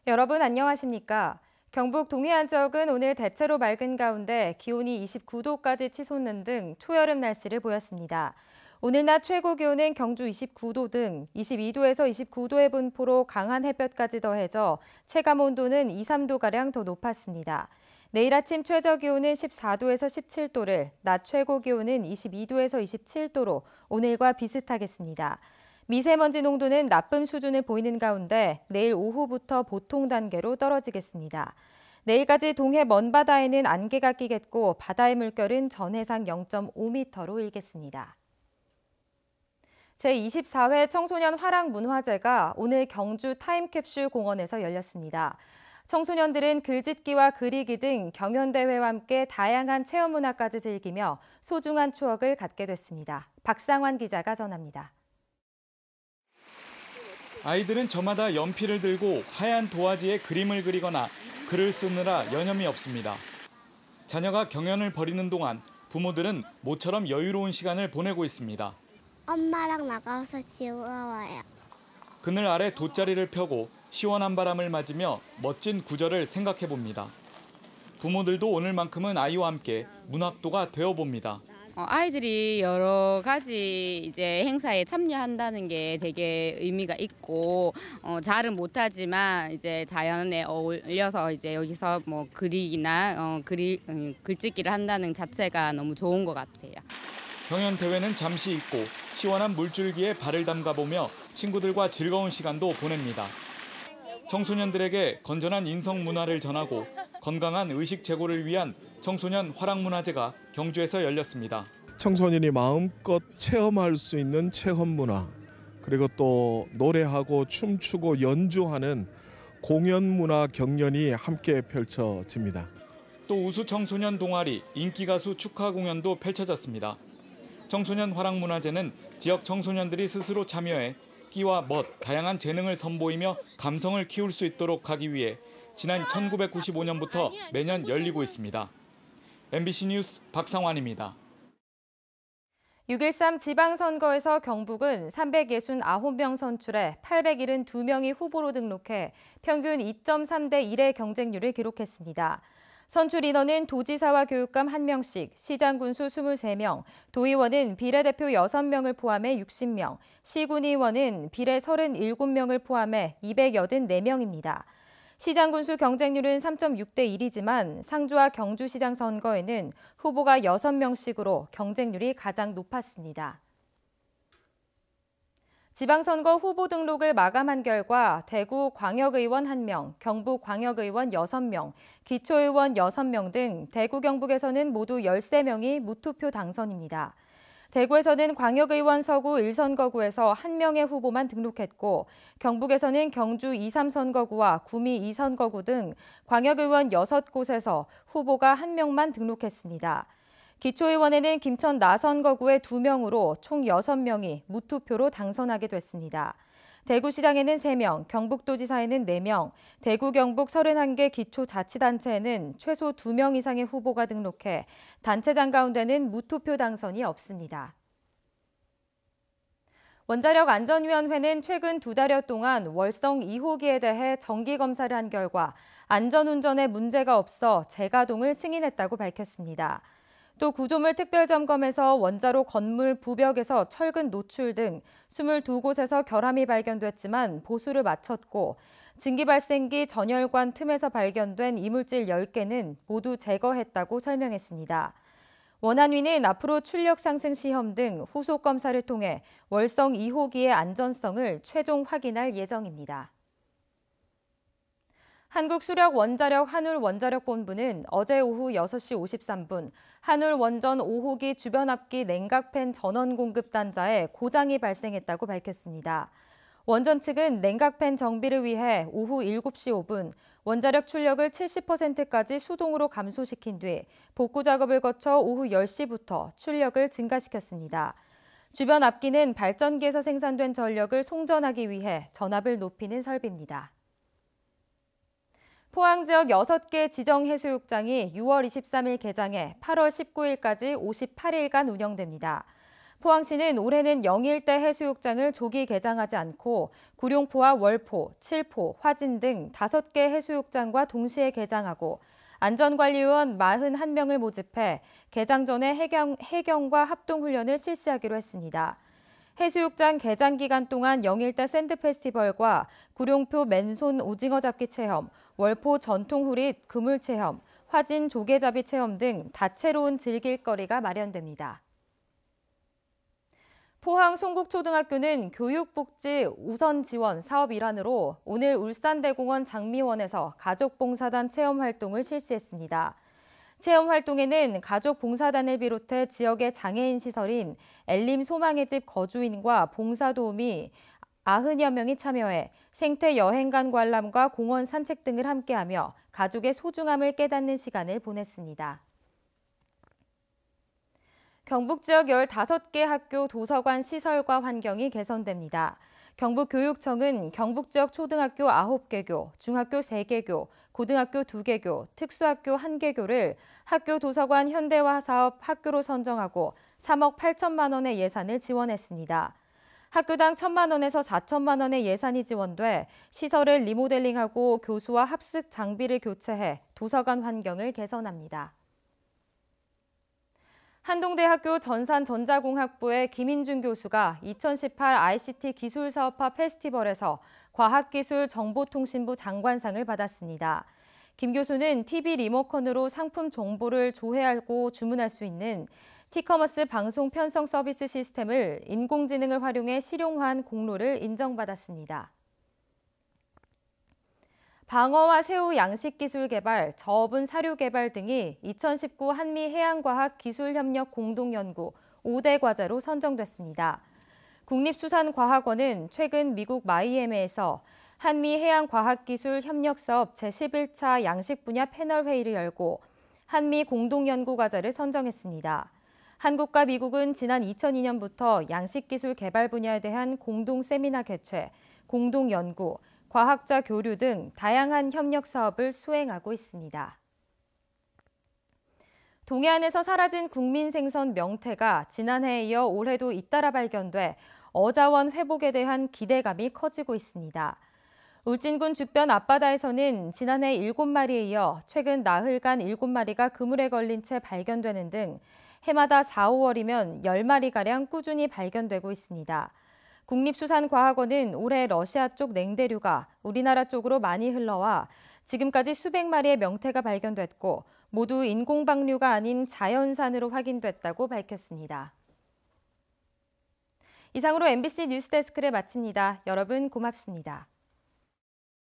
여러분 안녕하십니까? 경북 동해안 지역은 오늘 대체로 맑은 가운데 기온이 29도까지 치솟는 등 초여름 날씨를 보였습니다. 오늘 낮 최고 기온은 경주 29도 등 22도에서 29도의 분포로 강한 햇볕까지 더해져 체감 온도는 2, 3도가량 더 높았습니다. 내일 아침 최저 기온은 14도에서 17도를, 낮 최고 기온은 22도에서 27도로 오늘과 비슷하겠습니다. 미세먼지 농도는 나쁨 수준을 보이는 가운데 내일 오후부터 보통 단계로 떨어지겠습니다. 내일까지 동해 먼바다에는 안개가 끼겠고 바다의 물결은 전해상 0.5m로 일겠습니다. 제24회 청소년 화랑문화제가 오늘 경주 타임캡슐 공원에서 열렸습니다. 청소년들은 글짓기와 그리기 등 경연대회와 함께 다양한 체험문화까지 즐기며 소중한 추억을 갖게 됐습니다. 박상환 기자가 전합니다. 아이들은 저마다 연필을 들고 하얀 도화지에 그림을 그리거나 글을 쓰느라 여념이 없습니다. 자녀가 경연을 벌이는 동안 부모들은 모처럼 여유로운 시간을 보내고 있습니다. 엄마랑 나가서 즐거워요. 그늘 아래 돗자리를 펴고 시원한 바람을 맞으며 멋진 구절을 생각해 봅니다. 부모들도 오늘만큼은 아이와 함께 문학도가 되어봅니다. 아이들이 여러 가지 이제 행사에 참여한다는 게 되게 의미가 있고 잘은 못하지만 이제 자연에 어울려서 이제 여기서 뭐 그리기나 글짓기를 한다는 자체가 너무 좋은 것 같아요. 경연 대회는 잠시 잊고 시원한 물줄기에 발을 담가보며 친구들과 즐거운 시간도 보냅니다. 청소년들에게 건전한 인성 문화를 전하고 건강한 의식 제고를 위한 청소년 화랑문화제가 경주에서 열렸습니다. 청소년이 마음껏 체험할 수 있는 체험 문화, 그리고 또 노래하고 춤추고 연주하는 공연 문화 경연이 함께 펼쳐집니다. 또 우수 청소년 동아리, 인기 가수 축하 공연도 펼쳐졌습니다. 청소년 화랑문화제는 지역 청소년들이 스스로 참여해 끼와 멋, 다양한 재능을 선보이며 감성을 키울 수 있도록 하기 위해 지난 1995년부터 매년 열리고 있습니다. MBC 뉴스 박상환입니다. 6.13 지방선거에서 경북은 369명 선출해 872명이 후보로 등록해 평균 2.3대 1의 경쟁률을 기록했습니다. 선출 인원은 도지사와 교육감 1명씩, 시장 군수 23명, 도의원은 비례대표 6명을 포함해 60명, 시군의원은 비례 37명을 포함해 284명입니다. 시장 군수 경쟁률은 3.6대 1이지만 상주와 경주시장 선거에는 후보가 6명씩으로 경쟁률이 가장 높았습니다. 지방선거 후보 등록을 마감한 결과 대구 광역의원 1명, 경북 광역의원 6명, 기초의원 6명 등 대구 경북에서는 모두 13명이 무투표 당선입니다. 대구에서는 광역의원 서구 1선거구에서 1명의 후보만 등록했고 경북에서는 경주 2, 3선거구와 구미 2선거구 등 광역의원 6곳에서 후보가 1명만 등록했습니다. 기초의원에는 김천 나선거구의 2명으로 총 6명이 무투표로 당선하게 됐습니다. 대구시장에는 3명, 경북도지사에는 4명, 대구 경북 31개 기초자치단체에는 최소 2명 이상의 후보가 등록해 단체장 가운데는 무투표 당선이 없습니다. 원자력안전위원회는 최근 2달여 동안 월성 2호기에 대해 정기검사를 한 결과 안전운전에 문제가 없어 재가동을 승인했다고 밝혔습니다. 또 구조물 특별점검에서 원자로 건물 부벽에서 철근 노출 등 22곳에서 결함이 발견됐지만 보수를 마쳤고 증기발생기 전열관 틈에서 발견된 이물질 10개는 모두 제거했다고 설명했습니다. 원안위는 앞으로 출력 상승 시험 등 후속 검사를 통해 월성 2호기의 안전성을 최종 확인할 예정입니다. 한국수력원자력 한울원자력본부는 어제 오후 6시 53분 한울원전 5호기 주변압기 냉각팬 전원 공급 단자에 고장이 발생했다고 밝혔습니다. 원전 측은 냉각팬 정비를 위해 오후 7시 5분 원자력 출력을 70%까지 수동으로 감소시킨 뒤 복구 작업을 거쳐 오후 10시부터 출력을 증가시켰습니다. 주변 압기는 발전기에서 생산된 전력을 송전하기 위해 전압을 높이는 설비입니다. 포항 지역 6개 지정 해수욕장이 6월 23일 개장해 8월 19일까지 58일간 운영됩니다. 포항시는 올해는 영일대 해수욕장을 조기 개장하지 않고 구룡포와 월포, 칠포, 화진 등 5개 해수욕장과 동시에 개장하고 안전관리요원 41명을 모집해 개장 전에 해경과 합동훈련을 실시하기로 했습니다. 해수욕장 개장 기간 동안 영일대 샌드 페스티벌과 구룡포 맨손 오징어 잡기 체험, 월포 전통 후릿 그물 체험, 화진 조개잡이 체험 등 다채로운 즐길거리가 마련됩니다. 포항 송국초등학교는 교육복지 우선 지원 사업 일환으로 오늘 울산대공원 장미원에서 가족봉사단 체험활동을 실시했습니다. 체험활동에는 가족봉사단을 비롯해 지역의 장애인 시설인 엘림 소망의 집 거주인과 봉사도우미 90여 명이 참여해 생태 여행관 관람과 공원 산책 등을 함께하며 가족의 소중함을 깨닫는 시간을 보냈습니다. 경북 지역 15개 학교 도서관 시설과 환경이 개선됩니다. 경북교육청은 경북 지역 초등학교 9개교, 중학교 3개교, 고등학교 2개교, 특수학교 1개교를 학교 도서관 현대화 사업 학교로 선정하고 3억 8천만 원의 예산을 지원했습니다. 학교당 1천만 원에서 4천만 원의 예산이 지원돼 시설을 리모델링하고 교수와 합숙 장비를 교체해 도서관 환경을 개선합니다. 한동대학교 전산전자공학부의 김인준 교수가 2018 ICT 기술사업화 페스티벌에서 과학기술정보통신부 장관상을 받았습니다. 김 교수는 TV 리모컨으로 상품 정보를 조회하고 주문할 수 있는 티커머스 방송 편성 서비스 시스템을 인공지능을 활용해 실용화한 공로를 인정받았습니다. 방어와 새우 양식 기술 개발, 저어분 사료 개발 등이 2019 한미 해양과학 기술협력 공동연구 5대 과제로 선정됐습니다. 국립수산과학원은 최근 미국 마이애미에서 한미 해양과학기술협력사업 제11차 양식 분야 패널 회의를 열고 한미 공동연구 과제를 선정했습니다. 한국과 미국은 지난 2002년부터 양식기술 개발 분야에 대한 공동 세미나 개최, 공동 연구, 과학자 교류 등 다양한 협력 사업을 수행하고 있습니다. 동해안에서 사라진 국민 생선 명태가 지난해에 이어 올해도 잇따라 발견돼 어자원 회복에 대한 기대감이 커지고 있습니다. 울진군 죽변 앞바다에서는 지난해 7마리에 이어 최근 나흘간 7마리가 그물에 걸린 채 발견되는 등 해마다 4, 5월이면 10마리가량 꾸준히 발견되고 있습니다. 국립수산과학원은 올해 러시아 쪽 냉대류가 우리나라 쪽으로 많이 흘러와 지금까지 수백 마리의 명태가 발견됐고 모두 인공방류가 아닌 자연산으로 확인됐다고 밝혔습니다. 이상으로 MBC 뉴스데스크를 마칩니다. 여러분 고맙습니다.